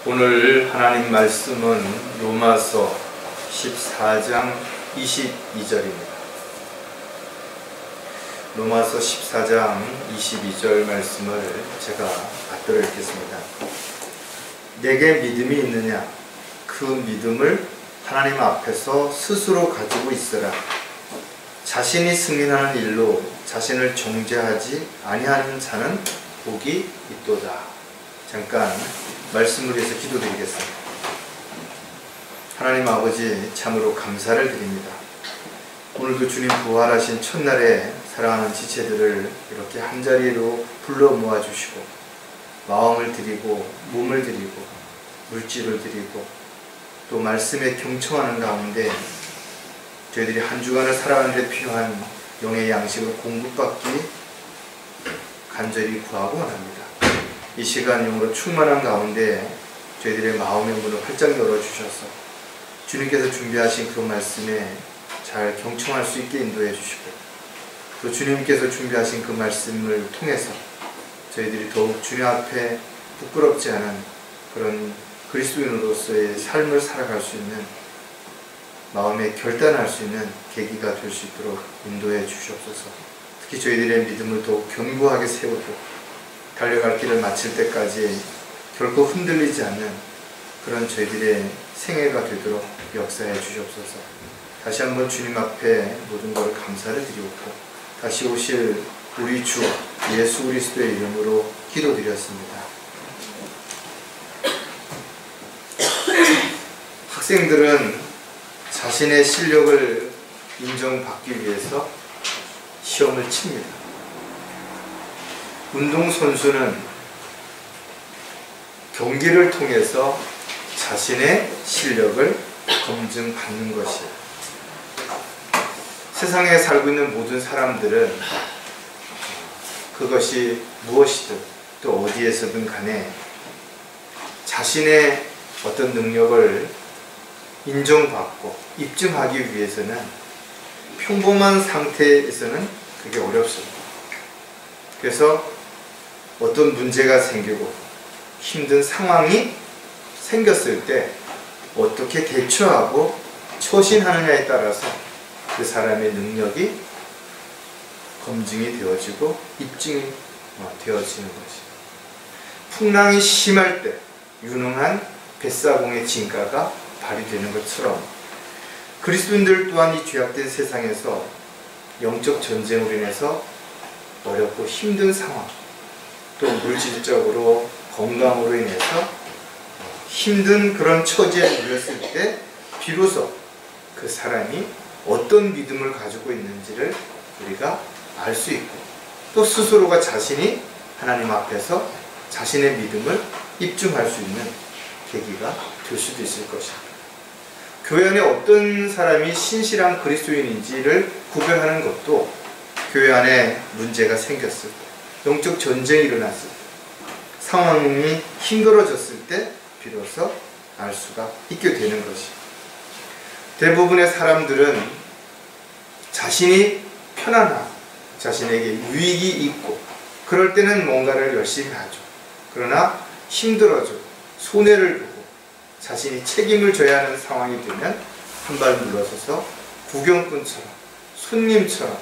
오늘 하나님 말씀은 로마서 14장 22절입니다. 로마서 14장 22절 말씀을 제가 받들어 읽겠습니다. 내게 믿음이 있느냐? 그 믿음을 하나님 앞에서 스스로 가지고 있으라. 자신이 승인하는 일로 자신을 정죄하지 아니하는 자는 복이 있도다. 잠깐 말씀을 위해서 기도드리겠습니다. 하나님 아버지, 참으로 감사를 드립니다. 오늘도 주님 부활하신 첫날에 사랑하는 지체들을 이렇게 한자리로 불러 모아주시고 마음을 드리고 몸을 드리고 물질을 드리고 또 말씀에 경청하는 가운데 저희들이 한 주간을 살아가는 데 필요한 영의 양식을 공급받기 간절히 구하고 원합니다. 이 시간 영으로 충만한 가운데 저희들의 마음의 문을 활짝 열어주셔서 주님께서 준비하신 그 말씀에 잘 경청할 수 있게 인도해 주시고 또 주님께서 준비하신 그 말씀을 통해서 저희들이 더욱 주님 앞에 부끄럽지 않은 그런 그리스도인으로서의 삶을 살아갈 수 있는 마음에 결단할 수 있는 계기가 될 수 있도록 인도해 주시옵소서. 특히 저희들의 믿음을 더욱 견고하게 세우고 달려갈 길을 마칠 때까지 결코 흔들리지 않는 그런 저희들의 생애가 되도록 역사해 주시옵소서. 다시 한번 주님 앞에 모든 것을 감사를 드리옵고 다시 오실 우리 주 예수 그리스도의 이름으로 기도드렸습니다. 학생들은 자신의 실력을 인정받기 위해서 시험을 칩니다. 운동선수는 경기를 통해서 자신의 실력을 검증받는 것이에요. 세상에 살고 있는 모든 사람들은 그것이 무엇이든 또 어디에서든 간에 자신의 어떤 능력을 인정받고 입증하기 위해서는 평범한 상태에서는 그게 어렵습니다. 그래서 어떤 문제가 생기고 힘든 상황이 생겼을 때 어떻게 대처하고 처신하느냐에 따라서 그 사람의 능력이 검증이 되어지고 입증이 되어지는 것이죠. 풍랑이 심할 때 유능한 뱃사공의 진가가 발휘되는 것처럼 그리스도인들 또한 이 죄악된 세상에서 영적 전쟁으로 인해서 어렵고 힘든 상황 또 물질적으로 건강으로 인해서 힘든 그런 처지에 놓였을 때 비로소 그 사람이 어떤 믿음을 가지고 있는지를 우리가 알 수 있고 또 스스로가 자신이 하나님 앞에서 자신의 믿음을 입증할 수 있는 계기가 될 수도 있을 것입니다. 교회 안에 어떤 사람이 신실한 그리스도인인지를 구별하는 것도 교회 안에 문제가 생겼을 때 영적 전쟁이 일어났을 때 상황이 힘들어졌을 때 비로소 알 수가 있게 되는 것이. 대부분의 사람들은 자신이 편안하고 자신에게 유익이 있고 그럴 때는 뭔가를 열심히 하죠. 그러나 힘들어져 손해를 보고 자신이 책임을 져야 하는 상황이 되면 한 발 물러서서 구경꾼처럼 손님처럼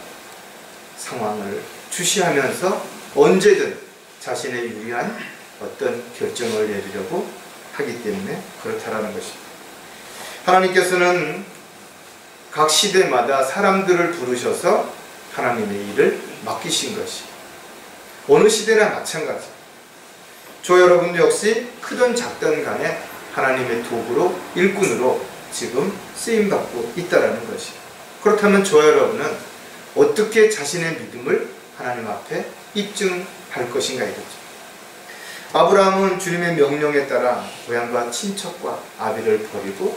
상황을 주시하면서 언제든 자신의 유리한 어떤 결정을 내리려고 하기 때문에 그렇다라는 것입니다. 하나님께서는 각 시대마다 사람들을 부르셔서 하나님의 일을 맡기신 것이 어느 시대나 마찬가지. 저 여러분도 역시 크든 작든 간에 하나님의 도구로 일꾼으로 지금 쓰임받고 있다는 것이. 그렇다면 저 여러분은 어떻게 자신의 믿음을 하나님 앞에 입증할 것인가 이거죠. 아브라함은 주님의 명령에 따라 고향과 친척과 아비를 버리고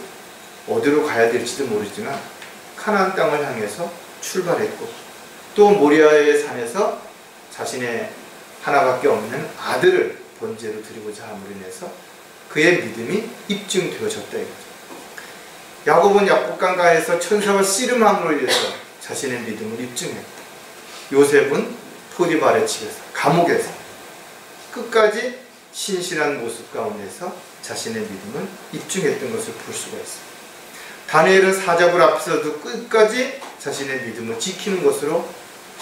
어디로 가야 될지도 모르지만 가나안 땅을 향해서 출발했고 또 모리아의 산에서 자신의 하나밖에 없는 아들을 번제로 드리고자 함으로 인해서 그의 믿음이 입증되어졌다 이거죠. 야곱은 야복강가에서 천사와 씨름함으로 인해서 자신의 믿음을 입증했고 요셉은 포디발의 집에서 감옥에서 끝까지 신실한 모습 가운데서 자신의 믿음을 입증했던 것을 볼 수가 있습니다. 다니엘은 사자굴 앞에서도 끝까지 자신의 믿음을 지키는 것으로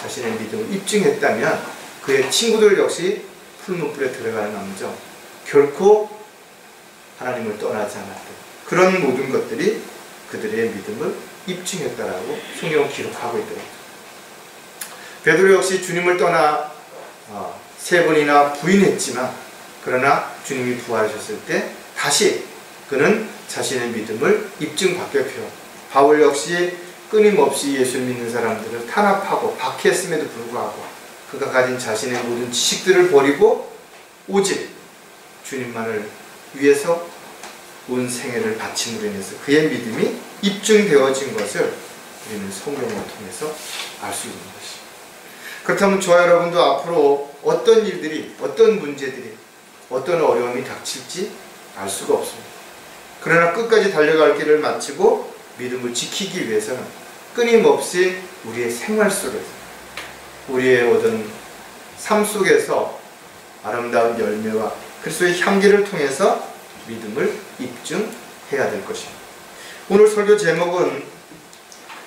자신의 믿음을 입증했다면 그의 친구들 역시 풀무불에 들어가는 남정 결코 하나님을 떠나지 않았던 그런 모든 것들이 그들의 믿음을 입증했다라고 성경은 기록하고 있더라고요. 베드로 역시 주님을 떠나 3번이나 부인했지만 그러나 주님이 부활하셨을 때 다시 그는 자신의 믿음을 입증받게 되었고, 바울 역시 끊임없이 예수를 믿는 사람들을 탄압하고 박해했음에도 불구하고 그가 가진 자신의 모든 지식들을 버리고 오직 주님만을 위해서 온 생애를 바침으로 인해서 그의 믿음이 입증되어진 것을 우리는 성경을 통해서 알 수 있는 것입니다. 그렇다면 저와 여러분도 앞으로 어떤 일들이, 어떤 문제들이, 어떤 어려움이 닥칠지 알 수가 없습니다. 그러나 끝까지 달려갈 길을 마치고 믿음을 지키기 위해서는 끊임없이 우리의 생활 속에서, 우리의 모든 삶 속에서 아름다운 열매와 그리스도의 향기를 통해서 믿음을 입증해야 될 것입니다. 오늘 설교 제목은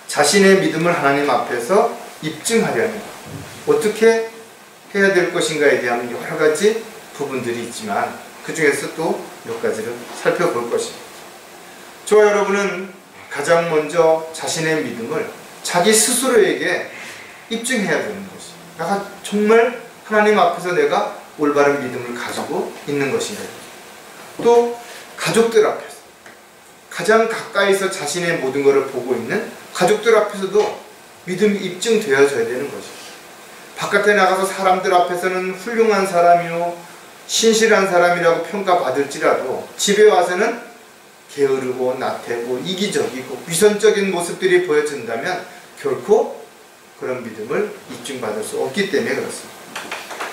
자신의 믿음을 하나님 앞에서 입증하려면 어떻게 해야 될 것인가에 대한 여러 가지 부분들이 있지만 그 중에서 또 몇 가지를 살펴볼 것입니다. 저와 여러분은 가장 먼저 자신의 믿음을 자기 스스로에게 입증해야 되는 것입니다. 내가 정말 하나님 앞에서 내가 올바른 믿음을 가지고 있는 것인가. 또 가족들 앞에서 가장 가까이서 자신의 모든 것을 보고 있는 가족들 앞에서도 믿음이 입증되어져야 되는 것입니다. 바깥에 나가서 사람들 앞에서는 훌륭한 사람이요 신실한 사람이라고 평가받을지라도 집에 와서는 게으르고 나태고 이기적이고 위선적인 모습들이 보여진다면 결코 그런 믿음을 입증받을 수 없기 때문에 그렇습니다.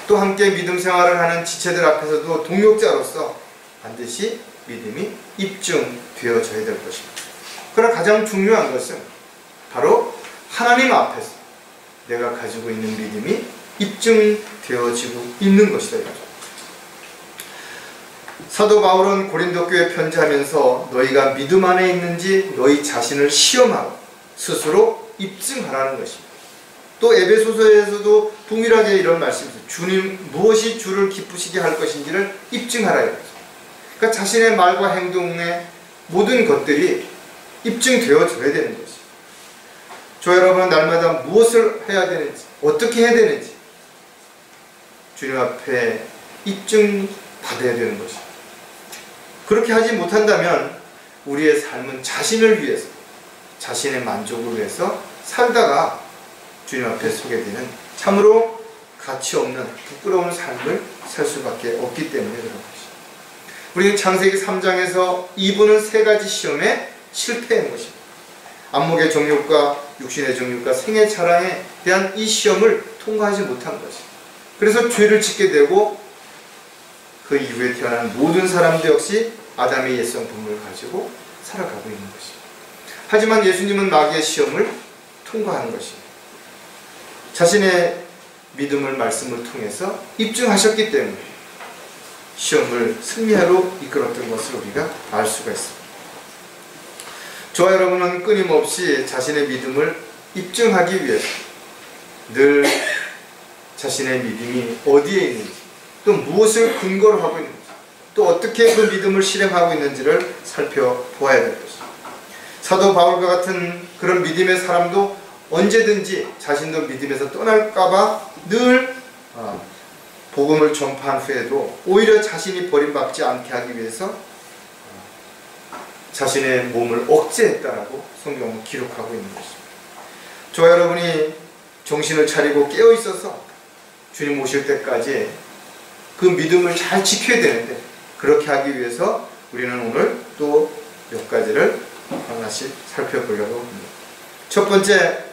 또 함께 믿음 생활을 하는 지체들 앞에서도 동역자로서 반드시 믿음이 입증되어져야 될 것입니다. 그러나 가장 중요한 것은 바로 하나님 앞에서 내가 가지고 있는 믿음이 입증되어지고 있는 것이다. 사도 바울은 고린도 교회에 편지하면서 너희가 믿음 안에 있는지 너희 자신을 시험하고 스스로 입증하라는 것입니다. 또 에베소서에서도 동일하게 이런 말씀이 있어요. 주님 무엇이 주를 기쁘시게 할 것인지를 입증하라 이거죠. 그러니까 자신의 말과 행동의 모든 것들이 입증되어져야 되는 것이죠. 저 여러분은 날마다 무엇을 해야 되는지, 어떻게 해야 되는지 주님 앞에 입증받아야 되는 것이죠. 그렇게 하지 못한다면 우리의 삶은 자신을 위해서, 자신의 만족을 위해서 살다가 주님 앞에 서게 되는 참으로 가치 없는 부끄러운 삶을 살 수밖에 없기 때문에 그런 것입니다. 우리는 창세기 3장에서 이분은 3가지 시험에 실패한 것입니다. 안목의 정욕과 육신의 정욕과 생의 자랑에 대한 이 시험을 통과하지 못한 것입니다. 그래서 죄를 짓게 되고 그 이후에 태어난 모든 사람도 역시 아담의 옛성품을 가지고 살아가고 있는 것입니다. 하지만 예수님은 마귀의 시험을 통과하는 것입니다. 자신의 믿음을 말씀을 통해서 입증하셨기 때문에 시험을 승리하러 이끌었던 것을 우리가 알 수가 있습니다. 저와 여러분은 끊임없이 자신의 믿음을 입증하기 위해서 늘 자신의 믿음이 어디에 있는지, 또 무엇을 근거로 하고 있는지, 또 어떻게 그 믿음을 실행하고 있는지를 살펴보아야 될 것입니다. 사도 바울과 같은 그런 믿음의 사람도 언제든지 자신도 믿음에서 떠날까봐 늘 복음을 전파한 후에도 오히려 자신이 버림받지 않게 하기 위해서 자신의 몸을 억제했다라고 성경은 기록하고 있는 것입니다. 저와 여러분이 정신을 차리고 깨어 있어서 주님 오실 때까지 그 믿음을 잘 지켜야 되는데, 그렇게 하기 위해서 우리는 오늘 또 몇 가지를 하나씩 살펴보려고 합니다. 첫 번째,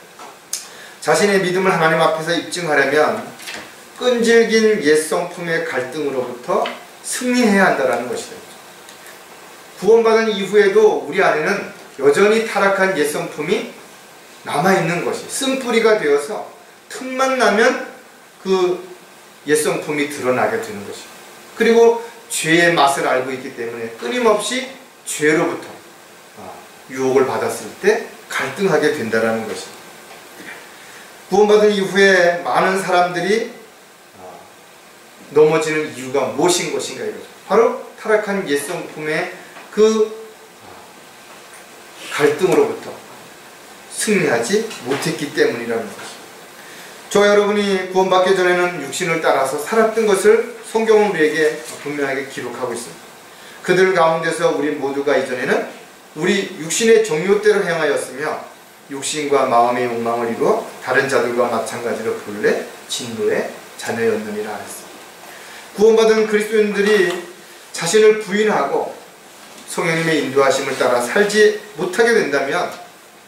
자신의 믿음을 하나님 앞에서 입증하려면 끈질긴 옛성품의 갈등으로부터 승리해야 한다는 것이다. 구원받은 이후에도 우리 안에는 여전히 타락한 옛성품이 남아있는 것이 쓴뿌리가 되어서 틈만 나면 그 옛성품이 드러나게 되는 것입니다. 그리고 죄의 맛을 알고 있기 때문에 끊임없이 죄로부터 유혹을 받았을 때 갈등하게 된다는 것입니다. 구원받은 이후에 많은 사람들이 넘어지는 이유가 무엇인 것인가 이거죠. 바로 타락한 옛성품의 그 갈등으로부터 승리하지 못했기 때문이라는 것입니다. 저와 여러분이 구원받기 전에는 육신을 따라서 살았던 것을 성경은 우리에게 분명하게 기록하고 있습니다. 그들 가운데서 우리 모두가 이전에는 우리 육신의 정욕대로 행하였으며 육신과 마음의 욕망을 이루어 다른 자들과 마찬가지로 본래 진노의 자녀였느니라 하였습니다. 구원받은 그리스도인들이 자신을 부인하고 성령님의 인도하심을 따라 살지 못하게 된다면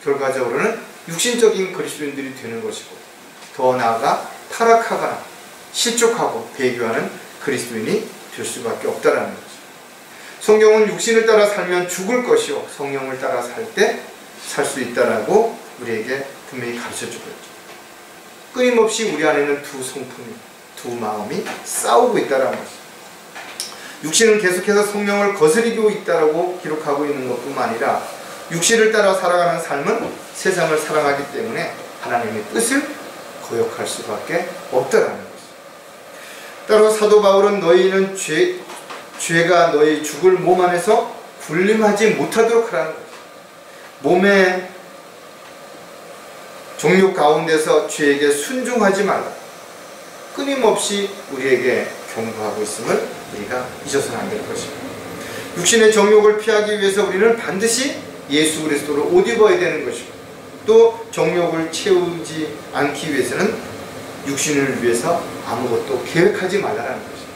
결과적으로는 육신적인 그리스도인들이 되는 것이고, 더 나아가 타락하거나 실족하고 배교하는 그리스도인이 될 수밖에 없다는 거죠. 성경은 육신을 따라 살면 죽을 것이요 성령을 따라 살 때 살 수 있다라고 우리에게 분명히 가르쳐주고 있죠. 끊임없이 우리 안에는 두 성품이, 두 마음이 싸우고 있다는 것이죠. 육신은 계속해서 성령을 거스리고 있다라고 기록하고 있는 것뿐만 아니라 육신을 따라 살아가는 삶은 세상을 사랑하기 때문에 하나님의 뜻을 거역할 수밖에 없다라는 것이죠. 따라서 사도 바울은 너희는 죄가 너희 죽을 몸 안에서 군림하지 못하도록 하라는 것이죠. 몸의 정욕 가운데서 죄에게 순종하지 말라. 끊임없이 우리에게 경고하고 있음을 우리가 잊어서는 안 될 것입니다. 육신의 정욕을 피하기 위해서 우리는 반드시 예수 그리스도를 옷 입어야 되는 것이고, 또 정욕을 채우지 않기 위해서는 육신을 위해서 아무것도 계획하지 말라는 것입니다.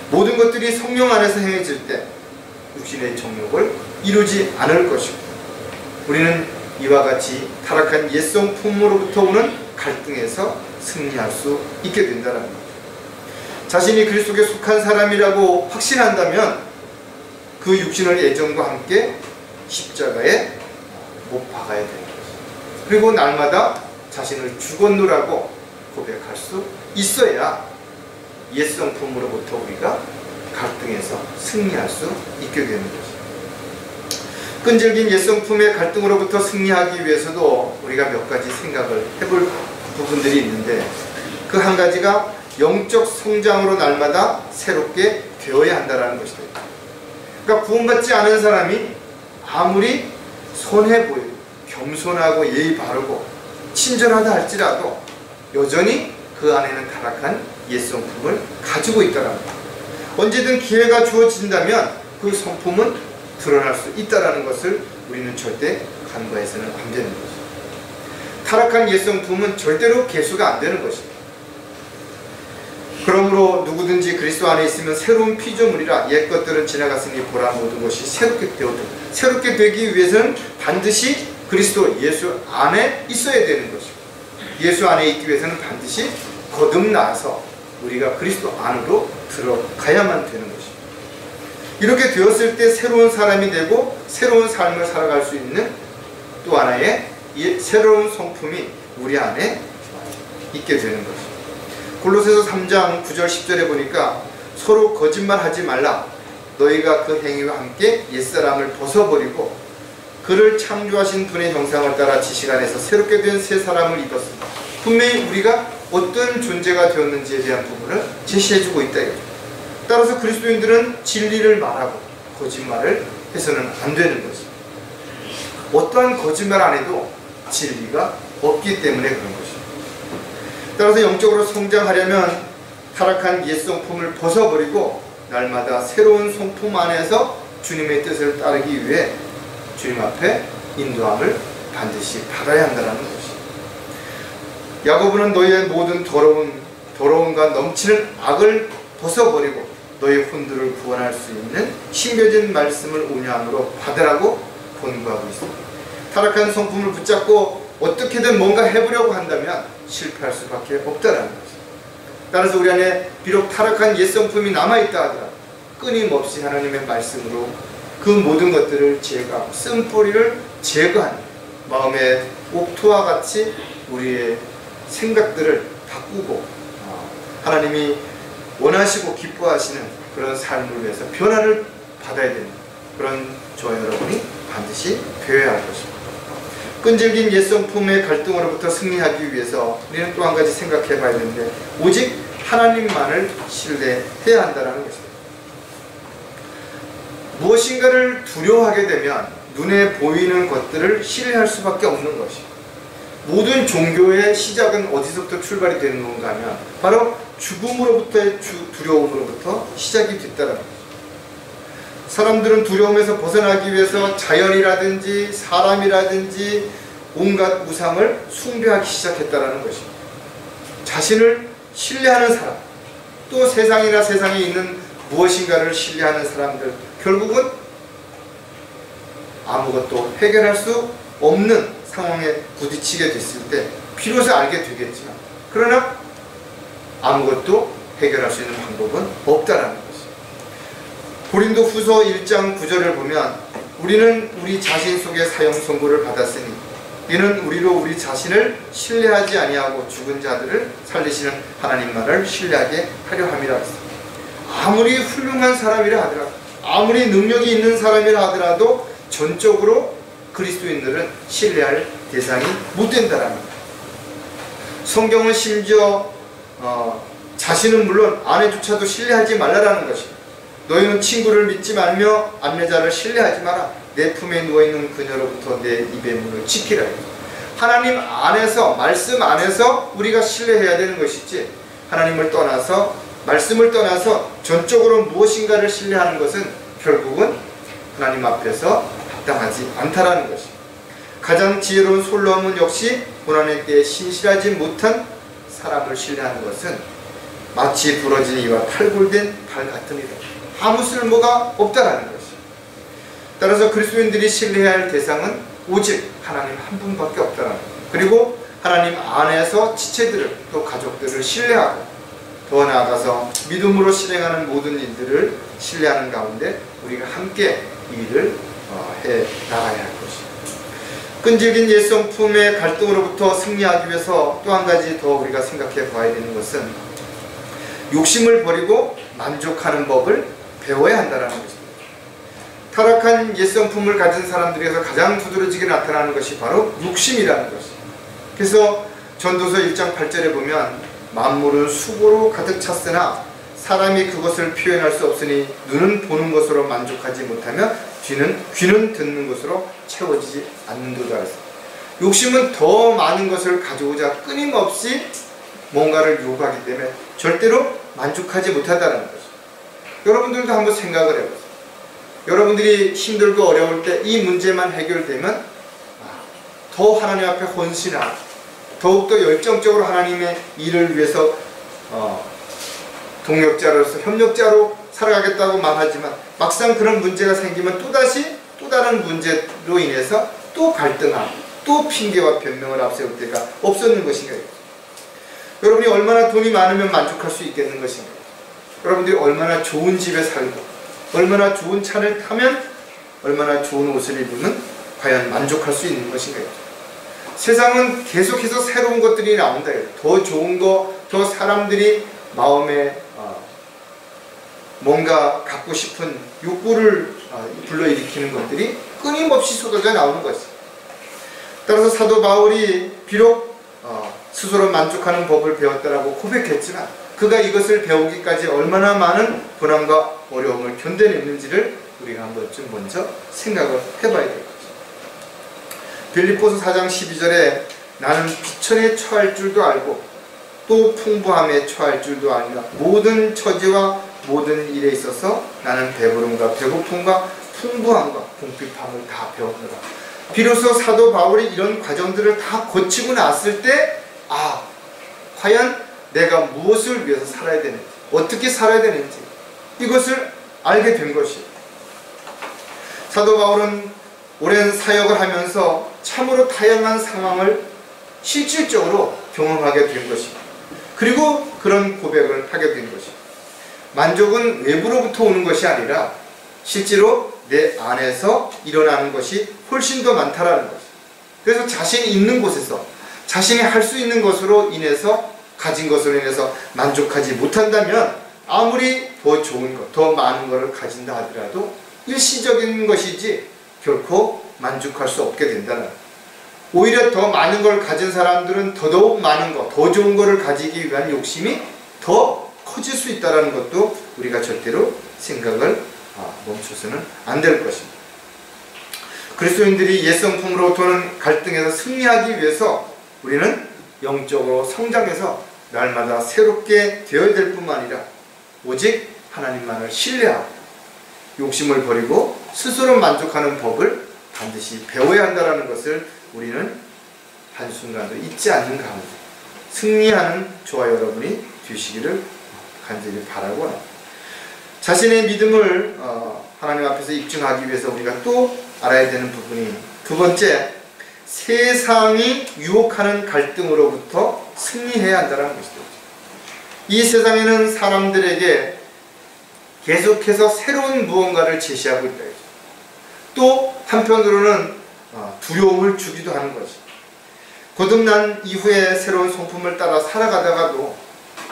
모든 것들이 성령 안에서 행해질 때 육신의 정욕을 이루지 않을 것이고, 우리는 이와 같이 타락한 옛성품으로부터 오는 갈등에서 승리할 수 있게 된다는 것입니다. 자신이 그리스도께 속한 사람이라고 확신한다면 그 육신을 애정과 함께 십자가에 못 박아야 되는 것입니다. 그리고 날마다 자신을 죽었노라고 고백할 수 있어야 옛성품으로부터 우리가 갈등에서 승리할 수 있게 되는 것입니다. 끈질긴 옛성품의 갈등으로부터 승리하기 위해서도 우리가 몇 가지 생각을 해볼 부분들이 있는데, 그 한 가지가 영적 성장으로 날마다 새롭게 되어야 한다는 것이다. 그러니까 구원받지 않은 사람이 아무리 선해 보이고 겸손하고 예의 바르고 친절하다 할지라도 여전히 그 안에는 타락한 옛성품을 가지고 있다는 것. 언제든 기회가 주어진다면 그 성품은 드러날 수 있다는 것을 우리는 절대 간과해서는 안 되는 것입니다. 타락한 옛성품은 절대로 개수가 안 되는 것입니다. 그러므로 누구든지 그리스도 안에 있으면 새로운 피조물이라 옛 것들은 지나갔으니 보라 모든 것이 새롭게 되었다. 새롭게 되기 위해서는 반드시 그리스도 예수 안에 있어야 되는 것이고, 예수 안에 있기 위해서는 반드시 거듭나서 우리가 그리스도 안으로 들어가야만 되는 것입니다. 이렇게 되었을 때 새로운 사람이 되고 새로운 삶을 살아갈 수 있는 또 하나의 새로운 성품이 우리 안에 있게 되는 것입니다. 골로새서 3장 9절 10절에 보니까 서로 거짓말하지 말라. 너희가 그 행위와 함께 옛사람을 벗어버리고 그를 창조하신 분의 형상을 따라 지식 안에서 새롭게 된 새 사람을 입었습니다. 분명히 우리가 어떤 존재가 되었는지에 대한 부분을 제시해주고 있다. 따라서 그리스도인들은 진리를 말하고 거짓말을 해서는 안 되는 것입니다. 어떠한 거짓말 안 해도 진리가 없기 때문에 그런 것입니다. 따라서 영적으로 성장하려면 타락한 옛성품을 벗어버리고 날마다 새로운 성품 안에서 주님의 뜻을 따르기 위해 주님 앞에 인도함을 반드시 받아야 한다는 것입니다. 야고보는 너희의 모든 더러움과 넘치는 악을 벗어버리고 너희 혼들을 구원할 수 있는 심겨진 말씀을 온유함으로 받으라고 권고하고 있습니다. 타락한 성품을 붙잡고 어떻게든 뭔가 해보려고 한다면 실패할 수밖에 없다는 것입니다. 따라서 우리 안에 비록 타락한 옛성품이 남아있다 하더라도 끊임없이 하나님의 말씀으로 그 모든 것들을 제거하고 쓴뿌리를 제거하는 마음의 옥토와 같이 우리의 생각들을 바꾸고 하나님이 원하시고 기뻐하시는 그런 삶을 위해서 변화를 받아야 되는 그런 저와 여러분이 반드시 되어야 할 것입니다. 끈질긴 옛성품의 갈등으로부터 승리하기 위해서 우리는 또 한 가지 생각해 봐야 되는데, 오직 하나님만을 신뢰해야 한다는 것입니다. 무엇인가를 두려워하게 되면 눈에 보이는 것들을 신뢰할 수밖에 없는 것입니다. 모든 종교의 시작은 어디서부터 출발이 되는 건가 하면 바로 죽음으로부터의 두려움으로부터 시작이 됐다는 것입니다. 사람들은 두려움에서 벗어나기 위해서 자연이라든지 사람이라든지 온갖 우상을 숭배하기 시작했다는 것입니다. 자신을 신뢰하는 사람, 또 세상이나 세상에 있는 무엇인가를 신뢰하는 사람들, 결국은 아무것도 해결할 수 없는 상황에 부딪히게 됐을 때 비로소 알게 되겠지만, 그러나 아무것도 해결할 수 있는 방법은 없다라는 것입니다. 고린도 후서 1장 9절을 보면, 우리는 우리 자신 속에 사형 선고를 받았으니 이는 우리로 우리 자신을 신뢰하지 아니하고 죽은 자들을 살리시는 하나님만을 신뢰하게 하려 함이라 했습니다. 아무리 훌륭한 사람이라 하더라도, 아무리 능력이 있는 사람이라 하더라도 전적으로 그리스도인들은 신뢰할 대상이 못 된다는 겁니다. 성경은 심지어 자신은 물론 아내조차도 신뢰하지 말라라는 것입니다. 너희는 친구를 믿지 말며 안내자를 신뢰하지 마라. 내 품에 누워있는 그녀로부터 내 입의 문을 지키라. 하나님 안에서, 말씀 안에서 우리가 신뢰해야 되는 것이지, 하나님을 떠나서, 말씀을 떠나서 전적으로 무엇인가를 신뢰하는 것은 결국은 하나님 앞에서 합당하지 않다라는 것입니다. 가장 지혜로운 솔로몬 역시 고난의 때에 신실하지 못한 사람을 신뢰하는 것은 마치 부러진 이와 탈골된 발 같으니라. 아무 쓸모가 없다라는 것입니다. 따라서 그리스도인들이 신뢰해야 할 대상은 오직 하나님 한 분밖에 없다라는 것입니다. 그리고 하나님 안에서 지체들을, 또 가족들을 신뢰하고, 더 나아가서 믿음으로 실행하는 모든 일들을 신뢰하는 가운데 우리가 함께 이 일을 해 나가야 할 것입니다. 끈질긴 옛성품의 갈등으로부터 승리하기 위해서 또 한 가지 더 우리가 생각해 봐야 되는 것은 욕심을 버리고 만족하는 법을 배워야 한다는 것입니다. 타락한 옛성품을 가진 사람들에서 가장 두드러지게 나타나는 것이 바로 욕심이라는 것입니다. 그래서 전도서 1장 8절에 보면, 만물은 수고로 가득 찼으나 사람이 그것을 표현할 수 없으니 눈은 보는 것으로 만족하지 못하며 귀는 듣는 것으로 채워지지 않는도다. 욕심은 더 많은 것을 가져오자 끊임없이 뭔가를 요구하기 때문에 절대로 만족하지 못한다는 것입니다. 여러분들도 한번 생각을 해보세요. 여러분들이 힘들고 어려울 때 이 문제만 해결되면 더 하나님 앞에 헌신하고 더욱더 열정적으로 하나님의 일을 위해서 동력자로서 협력자로 살아가겠다고 말하지만, 막상 그런 문제가 생기면 또다시 또 다른 문제로 인해서 또 갈등하고 또 핑계와 변명을 앞세울 때가 없었는 것인가요? 여러분이 얼마나 돈이 많으면 만족할 수 있겠는 것인가요? 여러분들이 얼마나 좋은 집에 살고 얼마나 좋은 차를 타면, 얼마나 좋은 옷을 입으면 과연 만족할 수 있는 것인가요? 세상은 계속해서 새로운 것들이 나온다. 더 좋은 거, 더 사람들이 마음에 뭔가 갖고 싶은 욕구를 불러일으키는 것들이 끊임없이 쏟아져 나오는 것입니다. 따라서 사도 바울이 비록 스스로 만족하는 법을 배웠다라고 고백했지만, 그가 이것을 배우기까지 얼마나 많은 고난과 어려움을 견뎌냈는지를 우리가 한번 좀 먼저 생각을 해봐야 될 것입니다. 빌립보서 4장 12절에 나는 비천에 처할 줄도 알고 또 풍부함에 처할 줄도 아니라 모든 처지와 모든 일에 있어서 나는 배부름과 배고픔과 풍부함과 궁핍함을 다 배웠노라. 비로소 사도 바울이 이런 과정들을 다 거치고 났을 때, 과연 내가 무엇을 위해서 살아야 되는지, 어떻게 살아야 되는지 이것을 알게 된 것이에요. 사도 바울은 오랜 사역을 하면서 참으로 다양한 상황을 실질적으로 경험하게 된 것입니다. 그리고 그런 고백을 하게 된 것입니다. 만족은 외부로부터 오는 것이 아니라 실제로 내 안에서 일어나는 것이 훨씬 더 많다라는 것입니다. 그래서 자신이 있는 곳에서, 자신이 할 수 있는 것으로 인해서, 가진 것으로 인해서 만족하지 못한다면 아무리 더 좋은 것, 더 많은 것을 가진다 하더라도 일시적인 것이지 결코 만족할 수 없게 된다는, 오히려 더 많은 걸 가진 사람들은 더더욱 많은 것, 더 좋은 것을 가지기 위한 욕심이 더 커질 수 있다는 것도 우리가 절대로 생각을 멈춰서는 안 될 것입니다. 그리스도인들이 옛성품으로부터는 갈등에서 승리하기 위해서 우리는 영적으로 성장해서 날마다 새롭게 되어야 될 뿐만 아니라 오직 하나님만을 신뢰하고 욕심을 버리고 스스로 만족하는 법을 반드시 배워야 한다는 것을 우리는 한순간도 잊지 않는 가운데 승리하는 저와 여러분이 되시기를 간절히 바라고 합니다. 자신의 믿음을 하나님 앞에서 입증하기 위해서 우리가 또 알아야 되는 부분이, 두 번째, 세상이 유혹하는 갈등으로부터 승리해야 한다는 것이죠. 이 세상에는 사람들에게 계속해서 새로운 무언가를 제시하고 있다. 또 한편으로는 두려움을 주기도 하는 것이, 거듭난 이후에 새로운 성품을 따라 살아가다가도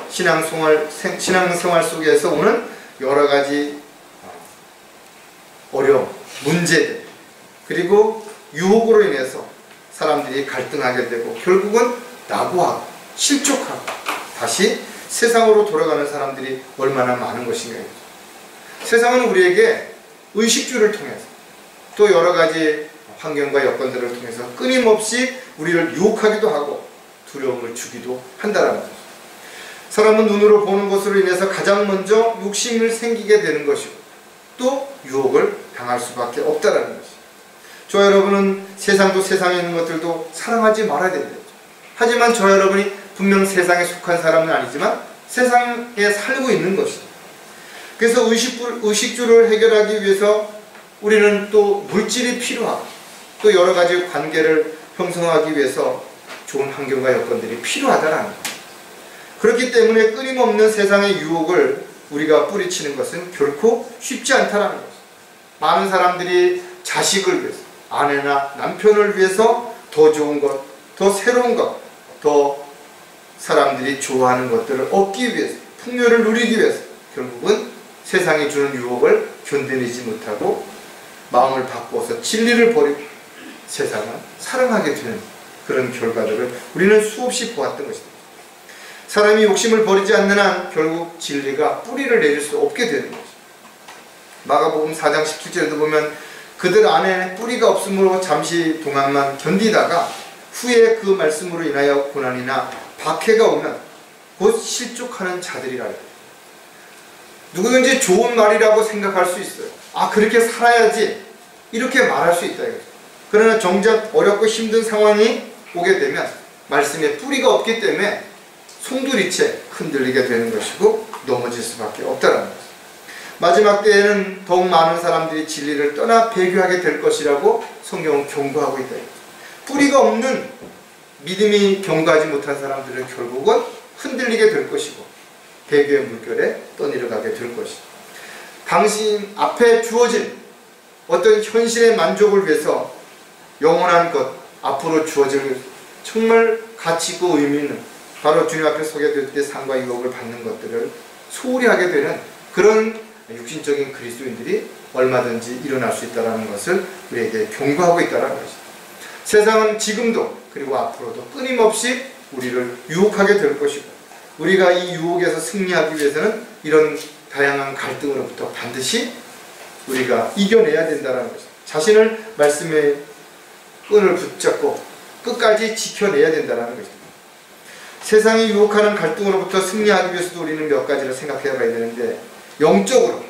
신앙생활 속에서 오는 여러 가지 어려움, 문제들, 그리고 유혹으로 인해서 사람들이 갈등하게 되고 결국은 낙오하고 실족하고 다시 세상으로 돌아가는 사람들이 얼마나 많은 것인가요? 세상은 우리에게 의식주를 통해서 또 여러 가지 환경과 여건들을 통해서 끊임없이 우리를 유혹하기도 하고 두려움을 주기도 한다는 것입니다. 사람은 눈으로 보는 것으로 인해서 가장 먼저 욕심을 생기게 되는 것이고 또 유혹을 당할 수밖에 없다는 것입니다. 저 여러분은 세상도 세상에 있는 것들도 사랑하지 말아야 됩니다. 하지만 저 여러분이 분명 세상에 속한 사람은 아니지만 세상에 살고 있는 것입니다. 그래서 의식주를 해결하기 위해서 우리는 또 물질이 필요하고 또 여러 가지 관계를 형성하기 위해서 좋은 환경과 여건들이 필요하다는 겁니다. 그렇기 때문에 끊임없는 세상의 유혹을 우리가 뿌리치는 것은 결코 쉽지 않다는 것입니다. 많은 사람들이 자식을 위해서, 아내나 남편을 위해서 더 좋은 것, 더 새로운 것, 더 사람들이 좋아하는 것들을 얻기 위해서, 풍요를 누리기 위해서 결국은 세상이 주는 유혹을 견뎌내지 못하고 마음을 바꿔서 진리를 버리고 세상을 사랑하게 되는 그런 결과들을 우리는 수없이 보았던 것입니다. 사람이 욕심을 버리지 않는 한 결국 진리가 뿌리를 내릴 수 없게 되는 것입니다. 마가복음 4장 17절에도 보면 그들 안에 뿌리가 없으므로 잠시 동안만 견디다가 후에 그 말씀으로 인하여 고난이나 박해가 오면 곧 실족하는 자들이라. 누구든지 좋은 말이라고 생각할 수 있어요. 그렇게 살아야지 이렇게 말할 수 있다. 그러나 정작 어렵고 힘든 상황이 오게 되면 말씀에 뿌리가 없기 때문에 송두리째 흔들리게 되는 것이고 넘어질 수밖에 없다는 것입니다. 마지막 때에는 더욱 많은 사람들이 진리를 떠나 배교하게 될 것이라고 성경은 경고하고 있다. 뿌리가 없는 믿음이 견고하지 못한 사람들은 결국은 흔들리게 될 것이고 배교의 물결에 떠내려가게 될 것이다. 당신 앞에 주어진 어떤 현실의 만족을 위해서 영원한 것, 앞으로 주어질 정말 가치 있고 의미 있는 바로 주님 앞에 서게 될 때 상과 유혹을 받는 것들을 소홀히 하게 되는 그런 육신적인 그리스도인들이 얼마든지 일어날 수 있다는 것을 우리에게 경고하고 있다는 것입니다. 세상은 지금도 그리고 앞으로도 끊임없이 우리를 유혹하게 될 것이고 우리가 이 유혹에서 승리하기 위해서는 이런 다양한 갈등으로부터 반드시 우리가 이겨내야 된다는 것입니다. 자신을 말씀의 끈을 붙잡고 끝까지 지켜내야 된다는 것입니다. 세상이 유혹하는 갈등으로부터 승리하기 위해서도 우리는 몇 가지를 생각해 봐야 되는데 영적으로,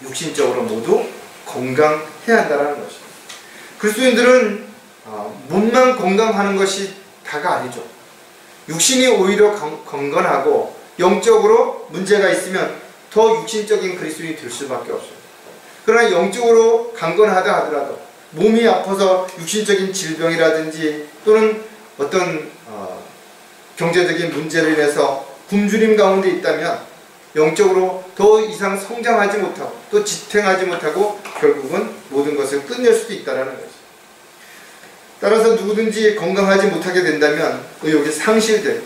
육신적으로 모두 건강해야 한다는 것입니다. 그리스도인들은 몸만 건강하는 것이 다가 아니죠. 육신이 오히려 건강하고 영적으로 문제가 있으면 더 육신적인 그리스도인이 될 수밖에 없어요. 그러나 영적으로 강건하다 하더라도 몸이 아파서 육신적인 질병이라든지 또는 어떤 경제적인 문제로 인해서 굶주림 가운데 있다면 영적으로 더 이상 성장하지 못하고 또 지탱하지 못하고 결국은 모든 것을 끝낼 수도 있다는 것이죠. 따라서 누구든지 건강하지 못하게 된다면 의욕이 상실되고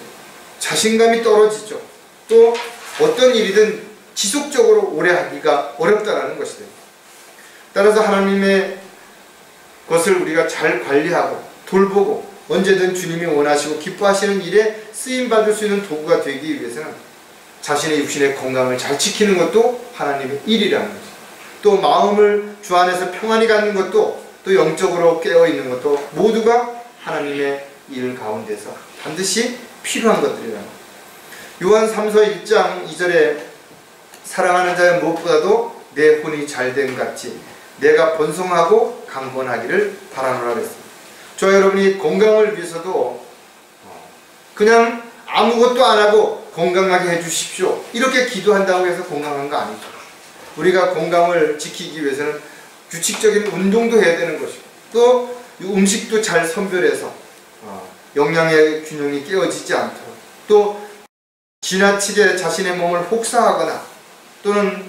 자신감이 떨어지죠. 또 어떤 일이든 지속적으로 오래 하기가 어렵다라는 것이다. 따라서 하나님의 것을 우리가 잘 관리하고 돌보고 언제든 주님이 원하시고 기뻐하시는 일에 쓰임받을 수 있는 도구가 되기 위해서는 자신의 육신의 건강을 잘 지키는 것도 하나님의 일이라는 거죠. 또 마음을 주 안에서 평안히 갖는 것도, 또 영적으로 깨어있는 것도 모두가 하나님의 일 가운데서 반드시 필요한 것들이라는 거죠. 요한 3서 1장 2절에 사랑하는 자의 무엇보다도 내 혼이 잘됨 같이 내가 번성하고 강건하기를 바라노라 그랬습니다. 저 여러분이 건강을 위해서도 그냥 아무것도 안 하고 건강하게 해주십시오 이렇게 기도한다고 해서 건강한 거 아니죠. 우리가 건강을 지키기 위해서는 규칙적인 운동도 해야 되는 것이고, 또 음식도 잘 선별해서 영양의 균형이 깨어지지 않도록, 또 지나치게 자신의 몸을 혹사하거나 또는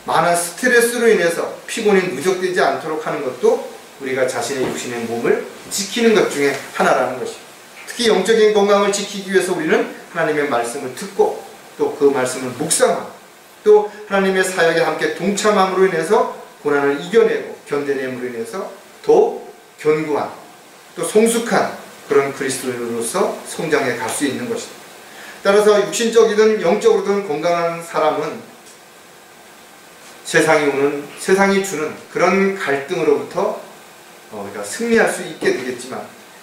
많은 스트레스로 인해서 피곤이 누적되지 않도록 하는 것도 우리가 자신의 육신의 몸을 지키는 것 중에 하나라는 것입니다. 특히 영적인 건강을 지키기 위해서 우리는 하나님의 말씀을 듣고 또 그 말씀을 묵상하고 또 하나님의 사역에 함께 동참함으로 인해서 고난을 이겨내고 견뎌냄으로 인해서 더 견고한 또 성숙한 그런 그리스도인으로서 성장해 갈 수 있는 것이다. 따라서 육신적이든 영적으로든 건강한 사람은 세상이 주는 그런 갈등으로부터 우리가 승리할 수 있게 되겠지만,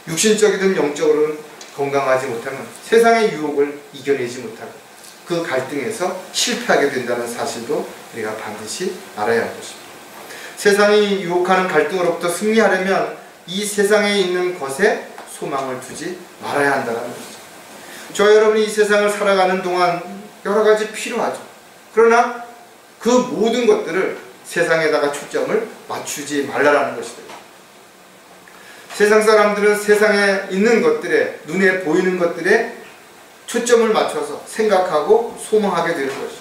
육신적이든 영적으로는 건강하지 못하면 세상의 유혹을 이겨내지 못하고 그 갈등에서 실패하게 된다는 사실도 우리가 반드시 알아야 할 것입니다. 세상이 유혹하는 갈등으로부터 승리하려면 이 세상에 있는 것에 소망을 두지 말아야 한다는 것이죠. 저 여러분이 이 세상을 살아가는 동안 여러 가지 필요하죠. 그러나 그 모든 것들을 세상에다가 초점을 맞추지 말라라는 것이다. 세상 사람들은 세상에 있는 것들에, 눈에 보이는 것들에 초점을 맞춰서 생각하고 소망하게 되는 것이죠.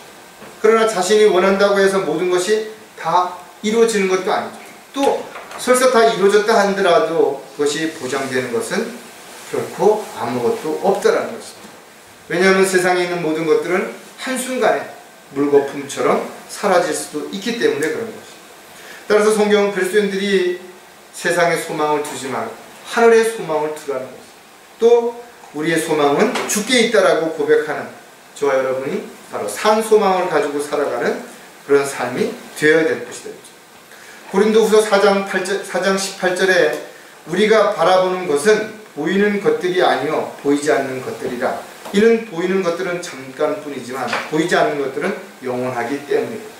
그러나 자신이 원한다고 해서 모든 것이 다 이루어지는 것도 아니죠. 또 설사 다 이루어졌다 하더라도 그것이 보장되는 것은 결코 아무것도 없다라는 것입니다. 왜냐하면 세상에 있는 모든 것들은 한순간에 물거품처럼 사라질 수도 있기 때문에 그런 것입니다. 따라서 성경은 그리스도인들이 세상에 소망을 두지 말고 하늘에 소망을 두라는 것입니다. 또 우리의 소망은 주께 있다라고 고백하는 저와 여러분이 바로 산 소망을 가지고 살아가는 그런 삶이 되어야 될 것이다. 고린도후서 4장 18절에 우리가 바라보는 것은 보이는 것들이 아니요 보이지 않는 것들이라. 이는 보이는 것들은 잠깐뿐이지만 보이지 않는 것들은 영원하기 때문이다.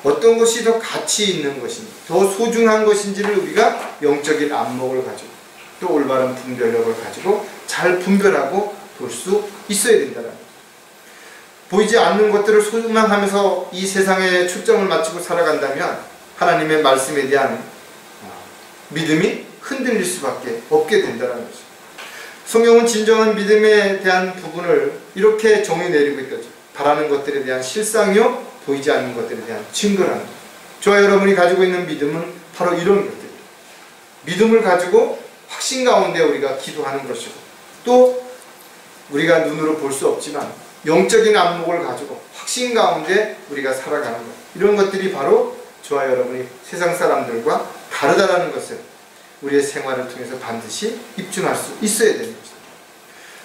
어떤 것이 더 가치 있는 것인지, 더 소중한 것인지를 우리가 영적인 안목을 가지고 또 올바른 분별력을 가지고 잘 분별하고 볼 수 있어야 된다는 거죠. 보이지 않는 것들을 소망하면서 이 세상에 초점을 맞추고 살아간다면 하나님의 말씀에 대한 믿음이 흔들릴 수밖에 없게 된다는 거죠. 성경은 진정한 믿음에 대한 부분을 이렇게 정의 내리고 있다죠. 바라는 것들에 대한 실상이요 보이지 않는 것들에 대한 증거라는 것. 저와 여러분이 가지고 있는 믿음은 바로 이런 것들입니다. 믿음을 가지고 확신 가운데 우리가 기도하는 것이고, 또 우리가 눈으로 볼 수 없지만 영적인 안목을 가지고 확신 가운데 우리가 살아가는 것. 이런 것들이 바로 저와 여러분이 세상 사람들과 다르다라는 것을 우리의 생활을 통해서 반드시 입증할 수 있어야 되는 것입니다.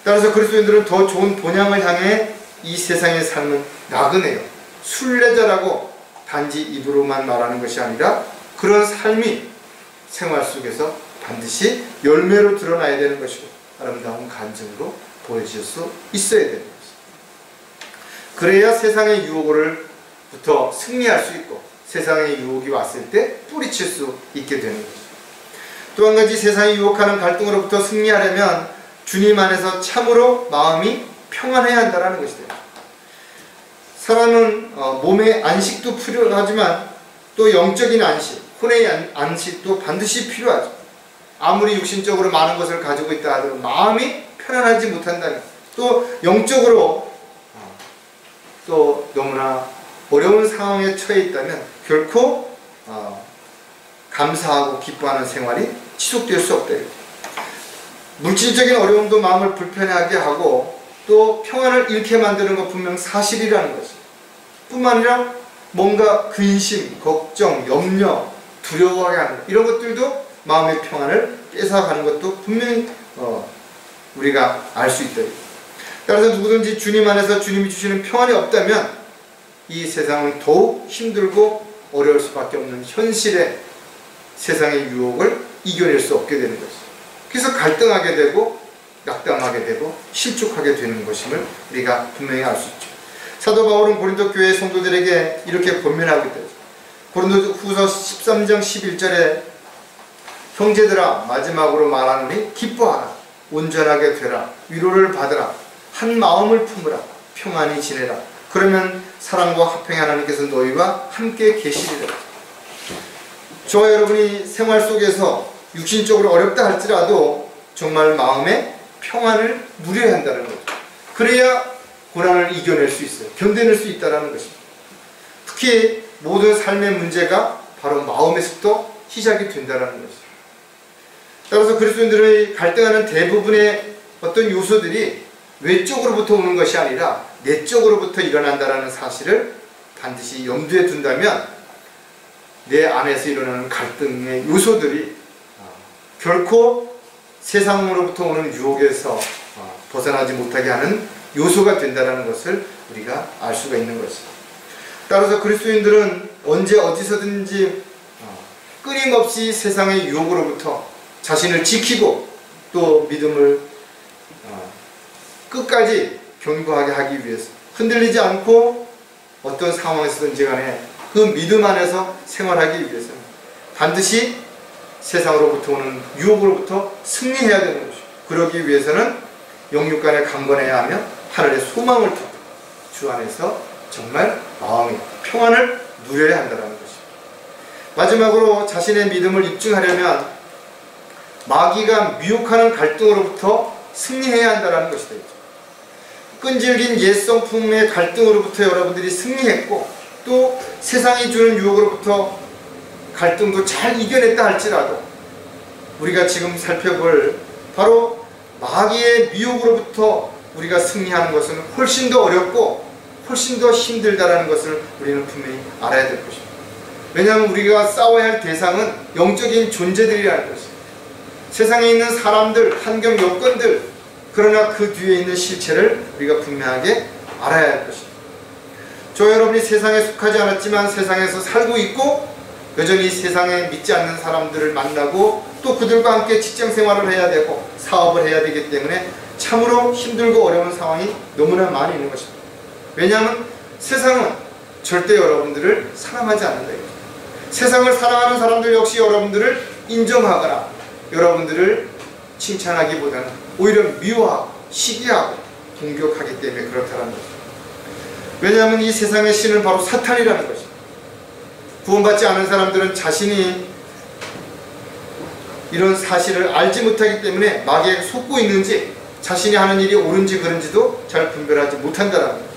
따라서 그리스도인들은 더 좋은 본향을 향해 이 세상의 삶은 나그네요, 순례자라고 단지 입으로만 말하는 것이 아니라 그런 삶이 생활 속에서 반드시 열매로 드러나야 되는 것이고 아름다운 간증으로 보여질 수 있어야 되는 것입니다. 그래야 세상의 유혹으로부터 승리할 수 있고 세상의 유혹이 왔을 때 뿌리칠 수 있게 되는 것입니다. 또 한 가지, 세상이 유혹하는 갈등으로부터 승리하려면 주님 안에서 참으로 마음이 평안해야 한다는 것이다. 사람은 몸의 안식도 필요하지만 또 영적인 안식, 혼의 안식도 반드시 필요하죠. 아무리 육신적으로 많은 것을 가지고 있다 하더라도 마음이 편안하지 못한다면, 또 영적으로 또 너무나 어려운 상황에 처해 있다면 결코 감사하고 기뻐하는 생활이 지속될 수 없다. 물질적인 어려움도 마음을 불편하게 하고 또 평안을 잃게 만드는 것 분명 사실이라는 것이. 뿐만 아니라 뭔가 근심, 걱정, 염려, 두려워하게 하는 이런 것들도 마음의 평안을 뺏어가는 것도 분명히 우리가 알 수 있다. 따라서 누구든지 주님 안에서 주님이 주시는 평안이 없다면 이 세상은 더욱 힘들고 어려울 수밖에 없는 현실의 세상의 유혹을 이겨낼 수 없게 되는 것이죠. 그래서 갈등하게 되고 낙담하게 되고 실족하게 되는 것임을 우리가 분명히 알 수 있죠. 사도 바울은 고린도 교회 성도들에게 이렇게 권면하고 있다. 고린도 후서 13장 11절에 형제들아 마지막으로 말하노니 기뻐하라 온전하게 되라 위로를 받으라 한 마음을 품으라 평안히 지내라 그러면 사랑과 화평의 하나님께서 너희와 함께 계시리라. 저와 여러분이 생활 속에서 육신적으로 어렵다 할지라도 정말 마음의 평안을 누려야 한다는 거죠. 그래야 고난을 이겨낼 수 있어요. 견뎌낼 수 있다는 것입니다. 특히 모든 삶의 문제가 바로 마음에서부터 시작이 된다는 것이죠. 따라서 그리스도인들의 갈등하는 대부분의 어떤 요소들이 외적으로부터 오는 것이 아니라 내적으로부터 일어난다는 사실을 반드시 염두에 둔다면 내 안에서 일어나는 갈등의 요소들이 결코 세상으로부터 오는 유혹에서 벗어나지 못하게 하는 요소가 된다는 것을 우리가 알 수가 있는 것입니다. 따라서 그리스도인들은 언제 어디서든지 끊임없이 세상의 유혹으로부터 자신을 지키고 또 믿음을 끝까지 견고하게 하기 위해서 흔들리지 않고 어떤 상황에서든지 간에 그 믿음 안에서 생활하기 위해서는 반드시 세상으로부터 오는 유혹으로부터 승리해야 되는 것이죠. 그러기 위해서는 영육간에 강건해야 하며 하늘의 소망을 두고 주 안에서 정말 마음의 평안을 누려야 한다는 것입니다. 마지막으로 자신의 믿음을 입증하려면 마귀가 미혹하는 갈등으로부터 승리해야 한다는 것이 되죠. 끈질긴 옛성품의 갈등으로부터 여러분들이 승리했고 또 세상이 주는 유혹으로부터 갈등도 잘 이겨냈다 할지라도 우리가 지금 살펴볼 바로 마귀의 미혹으로부터 우리가 승리하는 것은 훨씬 더 어렵고 훨씬 더 힘들다라는 것을 우리는 분명히 알아야 될 것입니다. 왜냐하면 우리가 싸워야 할 대상은 영적인 존재들이라는 것입니다. 세상에 있는 사람들, 환경, 여건들, 그러나 그 뒤에 있는 실체를 우리가 분명하게 알아야 할 것입니다. 저 여러분이 세상에 속하지 않았지만 세상에서 살고 있고 여전히 세상에 믿지 않는 사람들을 만나고 또 그들과 함께 직장 생활을 해야 되고 사업을 해야 되기 때문에 참으로 힘들고 어려운 상황이 너무나 많이 있는 것입니다. 왜냐하면 세상은 절대 여러분들을 사랑하지 않는다. 세상을 사랑하는 사람들 역시 여러분들을 인정하거나 여러분들을 칭찬하기보다는 오히려 미워하고 시기하고 공격하기 때문에 그렇다는 것입니다. 왜냐하면 이 세상의 신은 바로 사탄이라는 것입니다. 구원받지 않은 사람들은 자신이 이런 사실을 알지 못하기 때문에 마귀에 속고 있는지 자신이 하는 일이 옳은지 그른지도 잘 분별하지 못한다는 것입니다.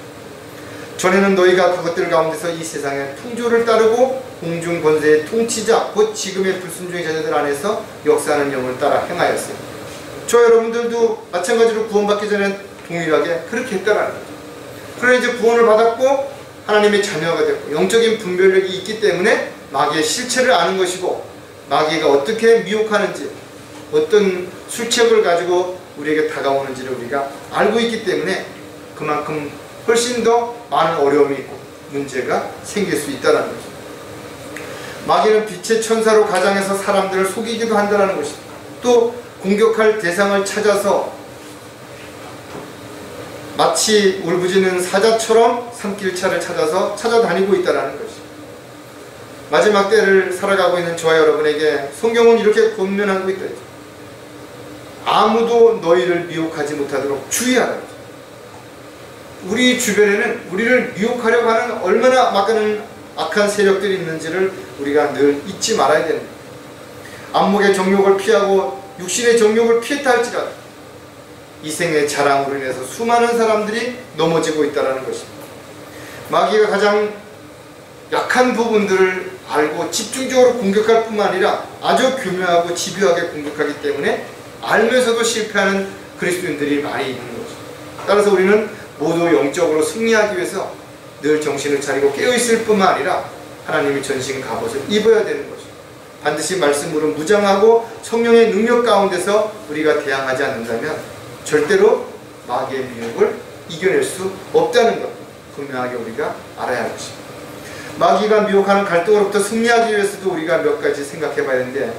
전에는 너희가 그것들 가운데서 이 세상의 풍조를 따르고 공중 권세의 통치자 곧 지금의 불순종의 자녀들 안에서 역사하는 영을 따라 행하였어요. 저 여러분들도 마찬가지로 구원받기 전에 동일하게 그렇게 했다라는 거죠. 그러나 이제 구원을 받았고 하나님의 자녀가 됐고 영적인 분별력이 있기 때문에 마귀의 실체를 아는 것이고 마귀가 어떻게 미혹하는지 어떤 술책을 가지고 우리에게 다가오는지를 우리가 알고 있기 때문에 그만큼 훨씬 더 많은 어려움이 있고 문제가 생길 수 있다는 것입니다. 마귀는 빛의 천사로 가장해서 사람들을 속이기도 한다는 것입니다. 또 공격할 대상을 찾아서 마치 울부짖는 사자처럼 산길차를 찾아서 찾아다니고 있다는 것입니다. 마지막 때를 살아가고 있는 저와 여러분에게 성경은 이렇게 권면하고 있다. 아무도 너희를 미혹하지 못하도록 주의하라. 우리 주변에는 우리를 미혹하려고 하는 얼마나 막가는 악한 세력들이 있는지를 우리가 늘 잊지 말아야 됩니다. 안목의 정욕을 피하고 육신의 정욕을 피했다 할지라도 이생의 자랑으로 인해서 수많은 사람들이 넘어지고 있다는 것입니다. 마귀가 가장 약한 부분들을 알고 집중적으로 공격할 뿐만 아니라 아주 교묘하고 집요하게 공격하기 때문에 알면서도 실패하는 그리스도인들이 많이 있는 것입니다. 따라서 우리는 모두 영적으로 승리하기 위해서 늘 정신을 차리고 깨어있을 뿐만 아니라 하나님의 전신 갑옷을 입어야 되는 것입니다. 반드시 말씀으로 무장하고 성령의 능력 가운데서 우리가 대항하지 않는다면 절대로 마귀의 미혹을 이겨낼 수 없다는 것 분명하게 우리가 알아야 할 것입니다. 마귀가 미혹하는 갈등으로부터 승리하기 위해서도 우리가 몇 가지 생각해 봐야 하는데,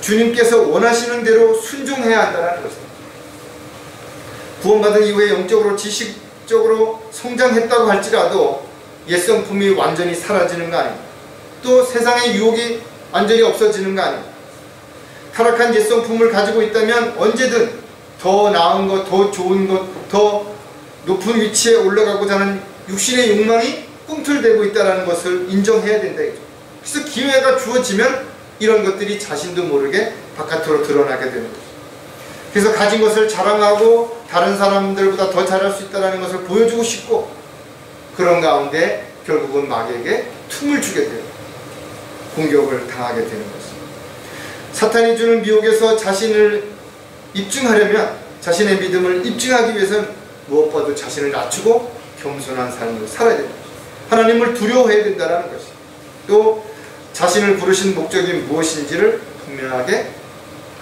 주님께서 원하시는 대로 순종해야 한다는 것입니다. 구원받은 이후에 영적으로 지식적으로 성장했다고 할지라도 옛성품이 완전히 사라지는 거 아닙니다. 또 세상의 유혹이 완전히 없어지는 거 아닙니다. 타락한 옛성품을 가지고 있다면 언제든 더 나은 것, 더 좋은 것, 더 높은 위치에 올라가고자 하는 육신의 욕망이 꿈틀대고 있다는 것을 인정해야 된다. 그래서 기회가 주어지면 이런 것들이 자신도 모르게 바깥으로 드러나게 되는 거죠. 그래서 가진 것을 자랑하고 다른 사람들보다 더 잘할 수 있다는 것을 보여주고 싶고, 그런 가운데 결국은 마귀에게 틈을 주게 돼요. 공격을 당하게 되는 것입니다. 사탄이 주는 미혹에서 자신을 입증하려면, 자신의 믿음을 입증하기 위해서는 무엇보다도 자신을 낮추고 겸손한 삶을 살아야 됩니다. 하나님을 두려워해야 된다는 것입니다. 또 자신을 부르신 목적이 무엇인지를 분명하게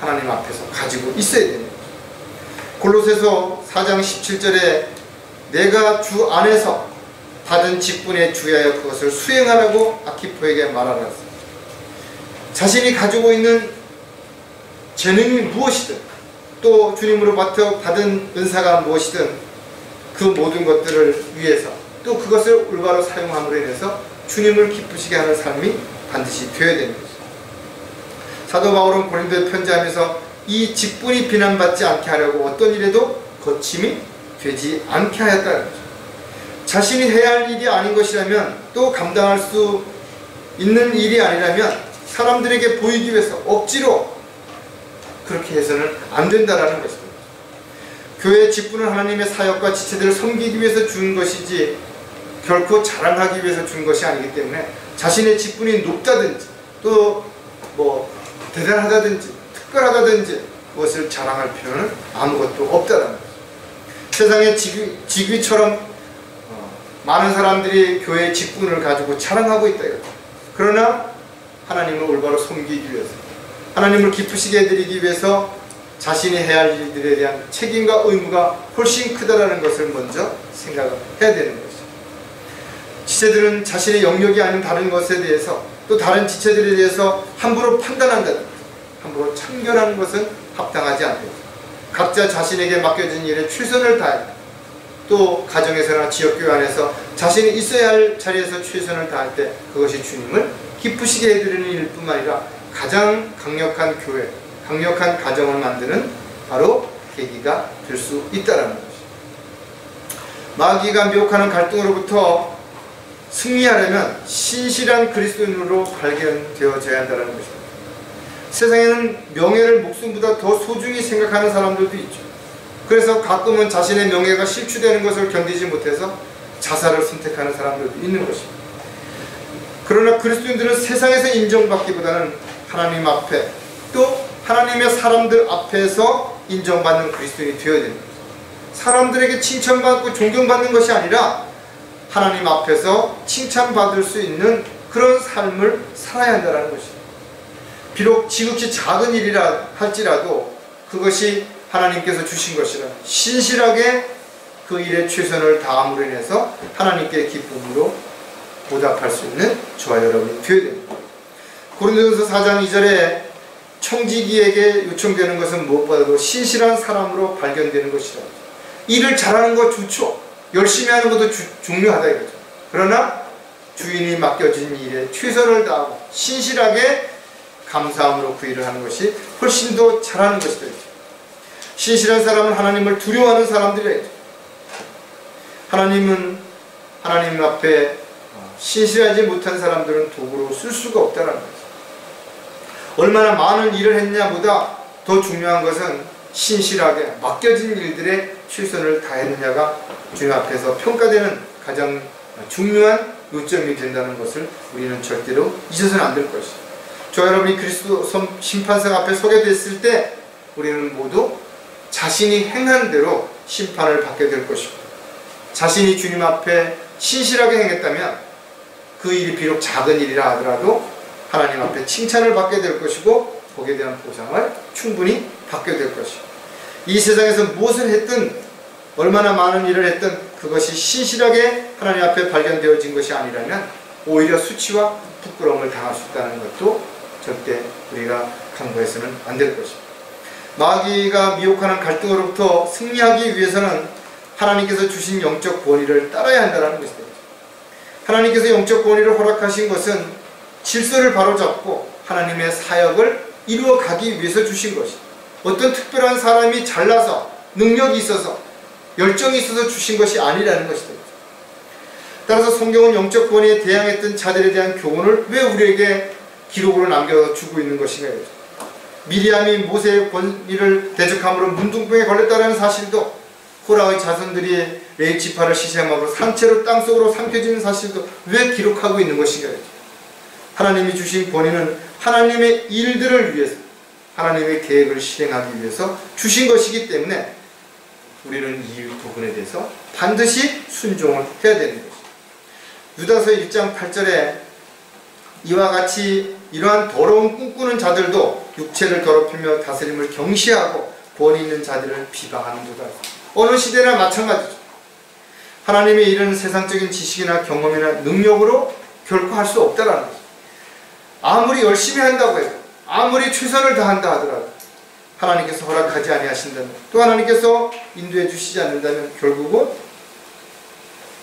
하나님 앞에서 가지고 있어야 됩니다. 골로새서 4장 17절에 내가 주 안에서 받은 직분에 주의하여 그것을 수행하라고 아키포에게 말하라. 자신이 가지고 있는 재능이 무엇이든, 또 주님으로부터 받은 은사가 무엇이든 그 모든 것들을 위해서, 또 그것을 올바로 사용함으로 인해서 주님을 기쁘시게 하는 삶이 반드시 되어야 되는 것입니다. 사도 바울은 고린도에 편지하면서 이 직분이 비난받지 않게 하려고 어떤 일에도 거침이 되지 않게 하였다는 거죠. 자신이 해야 할 일이 아닌 것이라면, 또 감당할 수 있는 일이 아니라면 사람들에게 보이기 위해서 억지로 그렇게 해서는 안 된다는 것입니다. 교회의 직분은 하나님의 사역과 지체들을 섬기기 위해서 준 것이지 결코 자랑하기 위해서 준 것이 아니기 때문에, 자신의 직분이 높다든지 또 대단하다든지 특별하다든지 그것을 자랑할 필요는 아무것도 없다는 것입니다. 세상의 직위처럼 많은 사람들이 교회의 직분을 가지고 자랑하고 있다. 그러나 하나님을 올바로 섬기기 위해서, 하나님을 기쁘시게 해드리기 위해서 자신이 해야 할 일들에 대한 책임과 의무가 훨씬 크다라는 것을 먼저 생각을 해야 되는 것이죠. 지체들은 자신의 영역이 아닌 다른 것에 대해서, 또 다른 지체들에 대해서 함부로 판단한다든지 함부로 참견하는 것은 합당하지 않습니다. 각자 자신에게 맡겨진 일에 최선을 다해, 또 가정에서나 지역교회 안에서 자신이 있어야 할 자리에서 최선을 다할 때 그것이 주님을 기쁘시게 해드리는 일뿐만 아니라 가장 강력한 교회, 강력한 가정을 만드는 바로 계기가 될 수 있다는 것입니다. 마귀가 미혹하는 갈등으로부터 승리하려면 신실한 그리스도인으로 발견되어져야 한다는 것입니다. 세상에는 명예를 목숨보다 더 소중히 생각하는 사람들도 있죠. 그래서 가끔은 자신의 명예가 실추되는 것을 견디지 못해서 자살을 선택하는 사람들도 있는 것입니다. 그러나 그리스도인들은 세상에서 인정받기보다는 하나님 앞에, 또 하나님의 사람들 앞에서 인정받는 그리스도인이 되어야 됩니다. 사람들에게 칭찬받고 존경받는 것이 아니라 하나님 앞에서 칭찬받을 수 있는 그런 삶을 살아야 한다는 것입니다. 비록 지극히 작은 일이라 할지라도 그것이 하나님께서 주신 것이라 신실하게 그 일에 최선을 다함으로 인해서 하나님께 기쁨으로 보답할 수 있는 저와 여러분이 되어야 됩니다. 고린도전서 4장 2절에 청지기에게 요청되는 것은 무엇보다도 신실한 사람으로 발견되는 것이라. 일을 잘하는 거 좋죠. 열심히 하는 것도 중요하다 이거죠. 그러나 주인이 맡겨진 일에 최선을 다하고 신실하게 감사함으로 그 일을 하는 것이 훨씬 더 잘하는 것이다. 신실한 사람은 하나님을 두려워하는 사람들이죠. 하나님 앞에 신실하지 못한 사람들은 도구로 쓸 수가 없다는 거죠. 얼마나 많은 일을 했냐보다 더 중요한 것은 신실하게 맡겨진 일들에 최선을 다했느냐가 주님 앞에서 평가되는 가장 중요한 요점이 된다는 것을 우리는 절대로 잊어서는 안 될 것이죠. 저 여러분이 그리스도 심판상 앞에 서게 됐을 때 우리는 모두 자신이 행한 대로 심판을 받게 될 것이고, 자신이 주님 앞에 신실하게 행했다면 그 일이 비록 작은 일이라 하더라도 하나님 앞에 칭찬을 받게 될 것이고, 거기에 대한 보상을 충분히 받게 될 것이고, 이 세상에서 무엇을 했든 얼마나 많은 일을 했든 그것이 신실하게 하나님 앞에 발견되어진 것이 아니라면 오히려 수치와 부끄러움을 당할 수 있다는 것도 절대 우리가 간과해서는 안 될 것입니다. 마귀가 미혹하는 갈등으로부터 승리하기 위해서는 하나님께서 주신 영적 권위를 따라야 한다는 것입니다. 하나님께서 영적 권위를 허락하신 것은 질서를 바로잡고 하나님의 사역을 이루어가기 위해서 주신 것입니다. 어떤 특별한 사람이 잘나서 능력이 있어서 열정이 있어서 주신 것이 아니라는 것입니다. 따라서 성경은 영적 권위에 대항했던 자들에 대한 교훈을 왜 우리에게 기록으로 남겨주고 있는 것인가요? 미리암이 모세의 권위를 대적함으로 문둥병에 걸렸다는 사실도, 코라의 자손들이 레위 지파를 시샘함으로 산채로 땅속으로 삼켜지는 사실도 왜 기록하고 있는 것인가요? 하나님이 주신 권위는 하나님의 일들을 위해서, 하나님의 계획을 실행하기 위해서 주신 것이기 때문에 우리는 이 부분에 대해서 반드시 순종을 해야 되는 것입니다. 유다서 1장 8절에 이와 같이 이러한 더러운 꿈꾸는 자들도 육체를 더럽히며 다스림을 경시하고 권위 있는 자들을 비방하는도다. 어느 시대나 마찬가지죠. 하나님의 일은 세상적인 지식이나 경험이나 능력으로 결코 할 수 없다라는 거죠. 아무리 열심히 한다고 해도, 아무리 최선을 다한다 하더라도 하나님께서 허락하지 아니하신다면, 또 하나님께서 인도해 주시지 않는다면 결국은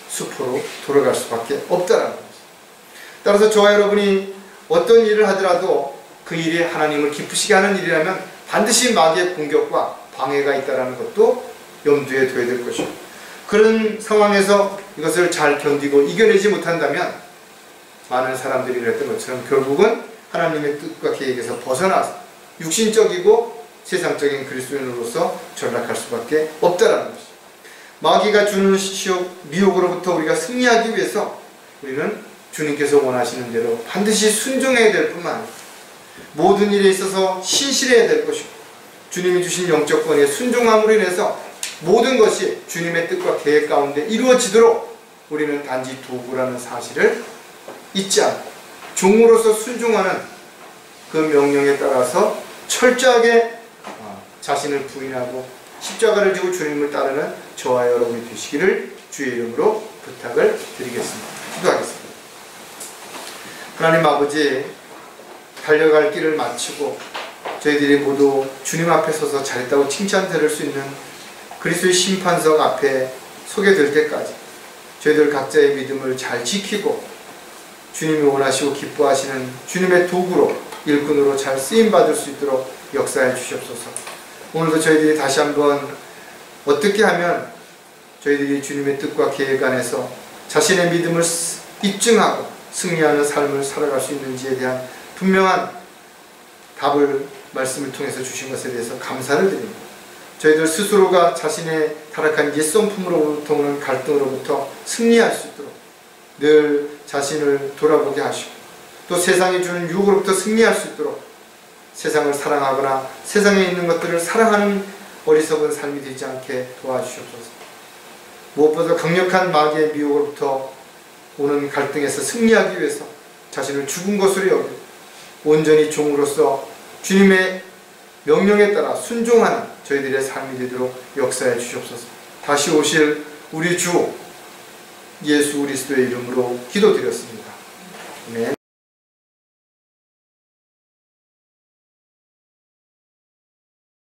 수포로 돌아갈 수밖에 없다라는 거죠. 따라서 저와 여러분이 어떤 일을 하더라도 그 일이 하나님을 기쁘시게 하는 일이라면 반드시 마귀의 공격과 방해가 있다는 것도 염두에 둬야 될 것이고, 그런 상황에서 이것을 잘 견디고 이겨내지 못한다면 많은 사람들이 그랬던 것처럼 결국은 하나님의 뜻과 계획에서 벗어나서 육신적이고 세상적인 그리스도인으로서 전락할 수밖에 없다라는 것이죠. 마귀가 주는 미혹으로부터 우리가 승리하기 위해서 우리는 주님께서 원하시는 대로 반드시 순종해야 될 뿐만 아니라 모든 일에 있어서 신실해야 될 것이고, 주님이 주신 영적 권위에 순종함으로 인해서 모든 것이 주님의 뜻과 계획 가운데 이루어지도록 우리는 단지 도구라는 사실을 잊지 않고 종으로서 순종하는 그 명령에 따라서 철저하게 자신을 부인하고 십자가를 지고 주님을 따르는 저와 여러분이 되시기를 주의 이름으로 부탁을 드리겠습니다. 기도하겠습니다. 하나님 아버지, 달려갈 길을 마치고 저희들이 모두 주님 앞에 서서 잘했다고 칭찬 들을 수 있는 그리스도의 심판석 앞에 서게 될 때까지 저희들 각자의 믿음을 잘 지키고 주님이 원하시고 기뻐하시는 주님의 도구로, 일꾼으로 잘 쓰임받을 수 있도록 역사해 주시옵소서. 오늘도 저희들이 다시 한번 어떻게 하면 저희들이 주님의 뜻과 계획 안에서 자신의 믿음을 입증하고 승리하는 삶을 살아갈 수 있는지에 대한 분명한 답을 말씀을 통해서 주신 것에 대해서 감사를 드립니다. 저희들 스스로가 자신의 타락한 옛성품으로부터 오는 갈등으로부터 승리할 수 있도록 늘 자신을 돌아보게 하시고, 또 세상이 주는 유혹으로부터 승리할 수 있도록 세상을 사랑하거나 세상에 있는 것들을 사랑하는 어리석은 삶이 되지 않게 도와주시옵소서. 무엇보다 강력한 마귀의 미혹으로부터 오는 갈등에서 승리하기 위해서 자신을 죽은 것으로 여기고 온전히 종으로서 주님의 명령에 따라 순종하는 저희들의 삶이 되도록 역사해 주시옵소서. 다시 오실 우리 주 예수 그리스도의 이름으로 기도드렸습니다. 아멘.